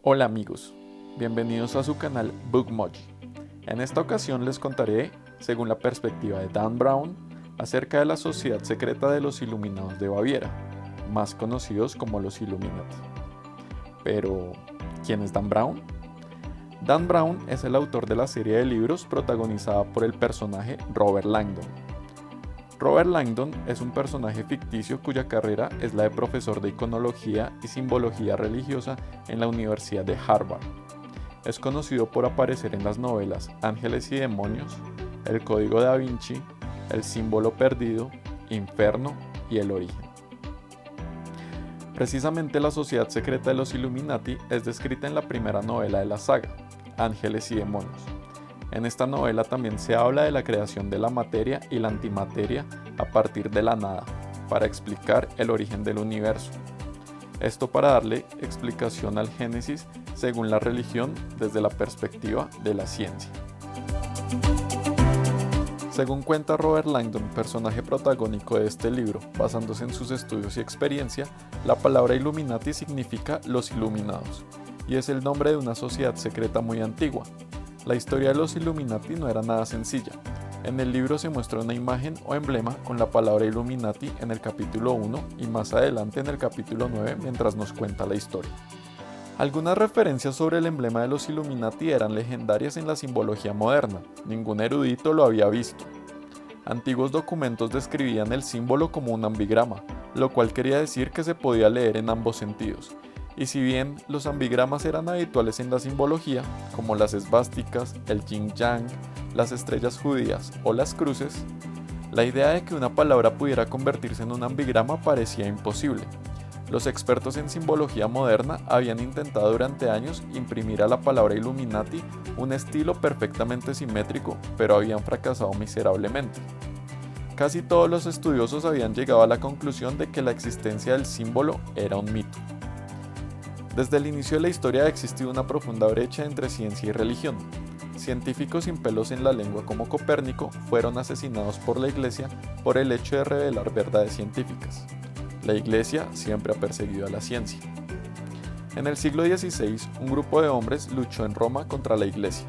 Hola amigos, bienvenidos a su canal Bookmoji. En esta ocasión les contaré, según la perspectiva de Dan Brown, acerca de la sociedad secreta de los Iluminados de Baviera, más conocidos como los Illuminati. Pero, ¿quién es Dan Brown? Dan Brown es el autor de la serie de libros protagonizada por el personaje Robert Langdon. Robert Langdon es un personaje ficticio cuya carrera es la de profesor de iconología y simbología religiosa en la Universidad de Harvard. Es conocido por aparecer en las novelas Ángeles y Demonios, El Código Da Vinci, El Símbolo Perdido, Inferno y El Origen. Precisamente la sociedad secreta de los Illuminati es descrita en la primera novela de la saga, Ángeles y Demonios. En esta novela también se habla de la creación de la materia y la antimateria a partir de la nada, para explicar el origen del universo. Esto para darle explicación al Génesis según la religión desde la perspectiva de la ciencia. Según cuenta Robert Langdon, personaje protagónico de este libro, basándose en sus estudios y experiencia, la palabra Illuminati significa los iluminados, y es el nombre de una sociedad secreta muy antigua. La historia de los Illuminati no era nada sencilla. En el libro se muestra una imagen o emblema con la palabra Illuminati en el capítulo 1 y más adelante en el capítulo 9 mientras nos cuenta la historia. Algunas referencias sobre el emblema de los Illuminati eran legendarias en la simbología moderna, ningún erudito lo había visto. Antiguos documentos describían el símbolo como un ambigrama, lo cual quería decir que se podía leer en ambos sentidos. Y si bien los ambigramas eran habituales en la simbología, como las esvásticas, el yin-yang, las estrellas judías o las cruces, la idea de que una palabra pudiera convertirse en un ambigrama parecía imposible. Los expertos en simbología moderna habían intentado durante años imprimir a la palabra Illuminati un estilo perfectamente simétrico, pero habían fracasado miserablemente. Casi todos los estudiosos habían llegado a la conclusión de que la existencia del símbolo era un mito. Desde el inicio de la historia ha existido una profunda brecha entre ciencia y religión. Científicos sin pelos en la lengua como Copérnico fueron asesinados por la Iglesia por el hecho de revelar verdades científicas. La Iglesia siempre ha perseguido a la ciencia. En el siglo XVI, un grupo de hombres luchó en Roma contra la Iglesia.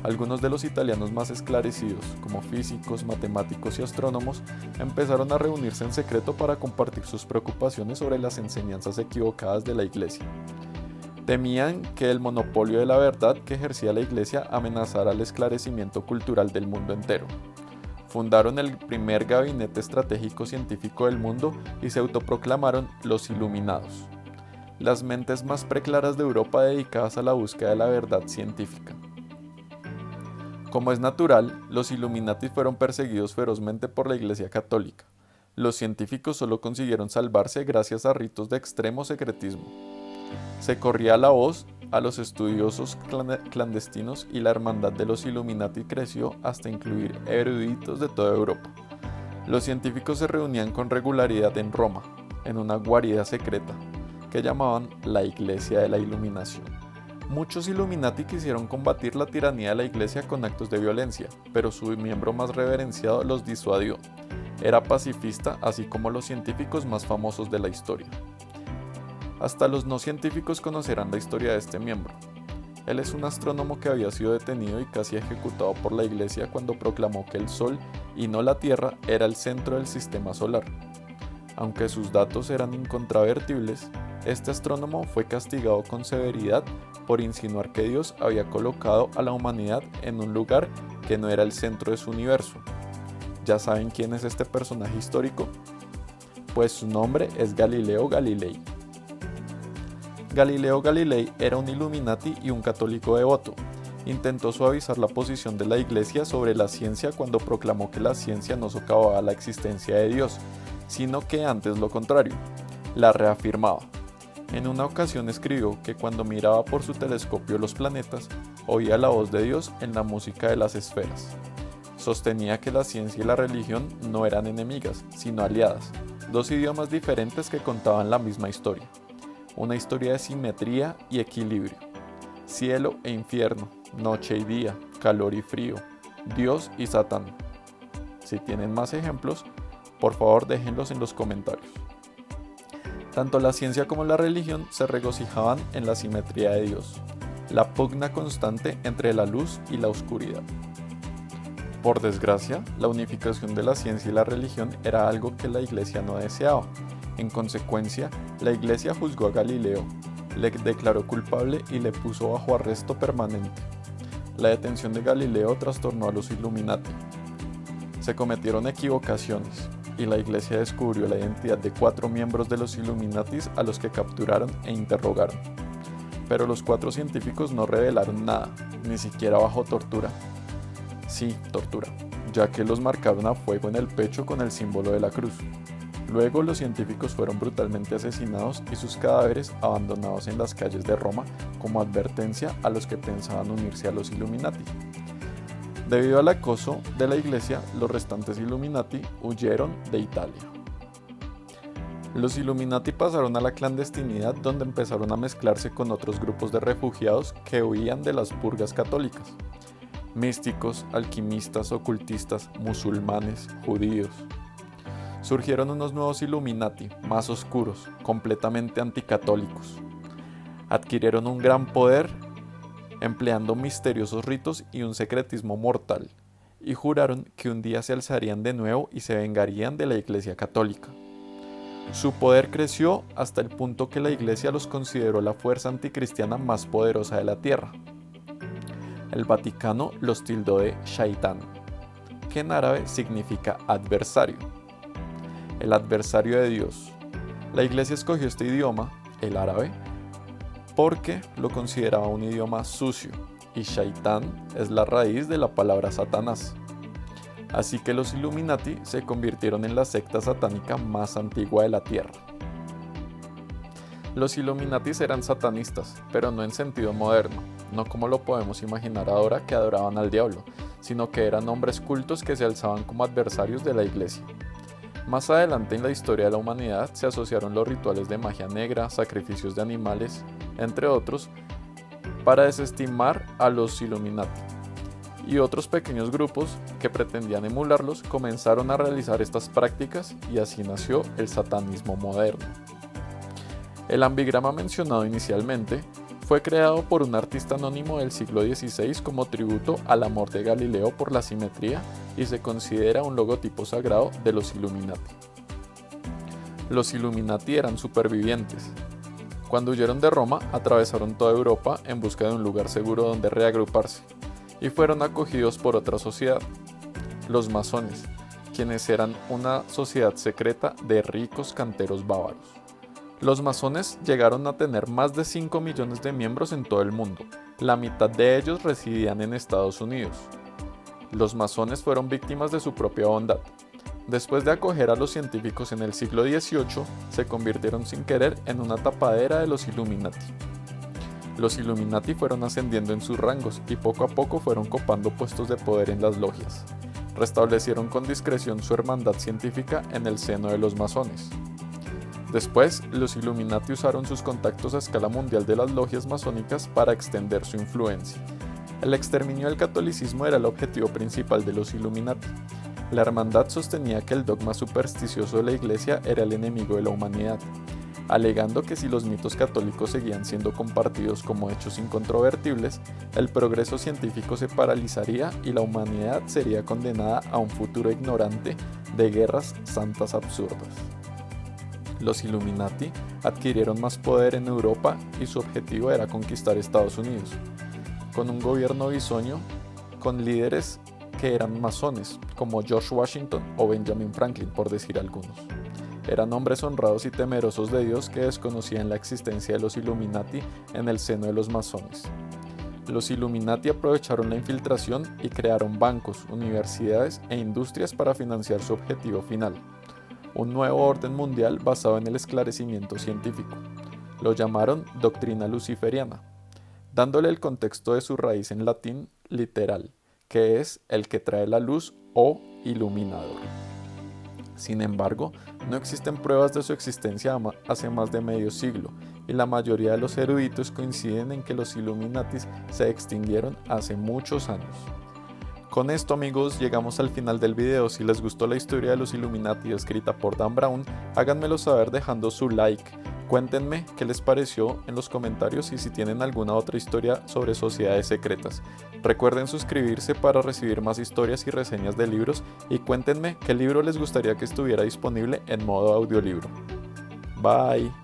Algunos de los italianos más esclarecidos, como físicos, matemáticos y astrónomos, empezaron a reunirse en secreto para compartir sus preocupaciones sobre las enseñanzas equivocadas de la Iglesia. Temían que el monopolio de la verdad que ejercía la Iglesia amenazara el esclarecimiento cultural del mundo entero. Fundaron el primer gabinete estratégico científico del mundo y se autoproclamaron los Iluminados, las mentes más preclaras de Europa dedicadas a la búsqueda de la verdad científica. Como es natural, los Illuminati fueron perseguidos ferozmente por la Iglesia Católica. Los científicos solo consiguieron salvarse gracias a ritos de extremo secretismo. Se corría la voz a los estudiosos clandestinos y la hermandad de los Illuminati creció hasta incluir eruditos de toda Europa. Los científicos se reunían con regularidad en Roma, en una guarida secreta, que llamaban la Iglesia de la Iluminación. Muchos Illuminati quisieron combatir la tiranía de la Iglesia con actos de violencia, pero su miembro más reverenciado los disuadió. Era pacifista, así como los científicos más famosos de la historia. Hasta los no científicos conocerán la historia de este miembro. Él es un astrónomo que había sido detenido y casi ejecutado por la Iglesia cuando proclamó que el Sol, y no la Tierra, era el centro del sistema solar. Aunque sus datos eran incontrovertibles, este astrónomo fue castigado con severidad por insinuar que Dios había colocado a la humanidad en un lugar que no era el centro de su universo. ¿Ya saben quién es este personaje histórico? Pues su nombre es Galileo Galilei. Galileo Galilei era un Illuminati y un católico devoto. Intentó suavizar la posición de la Iglesia sobre la ciencia cuando proclamó que la ciencia no socavaba la existencia de Dios, sino que antes lo contrario, la reafirmaba. En una ocasión escribió que cuando miraba por su telescopio los planetas, oía la voz de Dios en la música de las esferas. Sostenía que la ciencia y la religión no eran enemigas, sino aliadas, dos idiomas diferentes que contaban la misma historia. Una historia de simetría y equilibrio, cielo e infierno, noche y día, calor y frío, Dios y Satán. Si tienen más ejemplos, por favor déjenlos en los comentarios. Tanto la ciencia como la religión se regocijaban en la simetría de Dios, la pugna constante entre la luz y la oscuridad. Por desgracia, la unificación de la ciencia y la religión era algo que la Iglesia no deseaba. En consecuencia, la Iglesia juzgó a Galileo, le declaró culpable y le puso bajo arresto permanente. La detención de Galileo trastornó a los Illuminati. Se cometieron equivocaciones, y la Iglesia descubrió la identidad de 4 miembros de los Illuminatis a los que capturaron e interrogaron. Pero los 4 científicos no revelaron nada, ni siquiera bajo tortura. Sí, tortura, ya que los marcaron a fuego en el pecho con el símbolo de la cruz. Luego los científicos fueron brutalmente asesinados y sus cadáveres abandonados en las calles de Roma como advertencia a los que pensaban unirse a los Illuminati. Debido al acoso de la Iglesia, los restantes Illuminati huyeron de Italia. Los Illuminati pasaron a la clandestinidad, donde empezaron a mezclarse con otros grupos de refugiados que huían de las purgas católicas: místicos, alquimistas, ocultistas, musulmanes, judíos. Surgieron unos nuevos Illuminati, más oscuros, completamente anticatólicos. Adquirieron un gran poder empleando misteriosos ritos y un secretismo mortal, y juraron que un día se alzarían de nuevo y se vengarían de la Iglesia Católica. Su poder creció hasta el punto que la Iglesia los consideró la fuerza anticristiana más poderosa de la Tierra. El Vaticano los tildó de Shaitán, que en árabe significa adversario. El adversario de Dios. La Iglesia escogió este idioma, el árabe, porque lo consideraba un idioma sucio, y Shaitán es la raíz de la palabra Satanás. Así que los Illuminati se convirtieron en la secta satánica más antigua de la Tierra. Los Illuminatis eran satanistas, pero no en sentido moderno, no como lo podemos imaginar ahora, que adoraban al diablo, sino que eran hombres cultos que se alzaban como adversarios de la Iglesia. Más adelante en la historia de la humanidad se asociaron los rituales de magia negra, sacrificios de animales, entre otros, para desestimar a los Illuminati. Y otros pequeños grupos que pretendían emularlos comenzaron a realizar estas prácticas, y así nació el satanismo moderno. El ambigrama mencionado inicialmente fue creado por un artista anónimo del siglo XVI como tributo al amor de Galileo por la simetría, y se considera un logotipo sagrado de los Illuminati. Los Illuminati eran supervivientes. Cuando huyeron de Roma, atravesaron toda Europa en busca de un lugar seguro donde reagruparse, y fueron acogidos por otra sociedad, los masones, quienes eran una sociedad secreta de ricos canteros bávaros. Los masones llegaron a tener más de 5 millones de miembros en todo el mundo. La mitad de ellos residían en Estados Unidos. Los masones fueron víctimas de su propia bondad. Después de acoger a los científicos en el siglo XVIII, se convirtieron sin querer en una tapadera de los Illuminati. Los Illuminati fueron ascendiendo en sus rangos y poco a poco fueron copando puestos de poder en las logias. Restablecieron con discreción su hermandad científica en el seno de los masones. Después, los Illuminati usaron sus contactos a escala mundial de las logias masónicas para extender su influencia. El exterminio del catolicismo era el objetivo principal de los Illuminati. La hermandad sostenía que el dogma supersticioso de la Iglesia era el enemigo de la humanidad, alegando que si los mitos católicos seguían siendo compartidos como hechos incontrovertibles, el progreso científico se paralizaría y la humanidad sería condenada a un futuro ignorante de guerras santas absurdas. Los Illuminati adquirieron más poder en Europa y su objetivo era conquistar Estados Unidos, con un gobierno bisoño con líderes que eran masones, como George Washington o Benjamin Franklin, por decir algunos. Eran hombres honrados y temerosos de Dios que desconocían la existencia de los Illuminati en el seno de los masones. Los Illuminati aprovecharon la infiltración y crearon bancos, universidades e industrias para financiar su objetivo final: un nuevo orden mundial basado en el esclarecimiento científico. Lo llamaron doctrina luciferiana, dándole el contexto de su raíz en latín literal, que es el que trae la luz o iluminador. Sin embargo, no existen pruebas de su existencia hace más de medio siglo, y la mayoría de los eruditos coinciden en que los Illuminatis se extinguieron hace muchos años. Con esto, amigos, llegamos al final del video. Si les gustó la historia de los Illuminati escrita por Dan Brown, háganmelo saber dejando su like. Cuéntenme qué les pareció en los comentarios y si tienen alguna otra historia sobre sociedades secretas. Recuerden suscribirse para recibir más historias y reseñas de libros y cuéntenme qué libro les gustaría que estuviera disponible en modo audiolibro. Bye.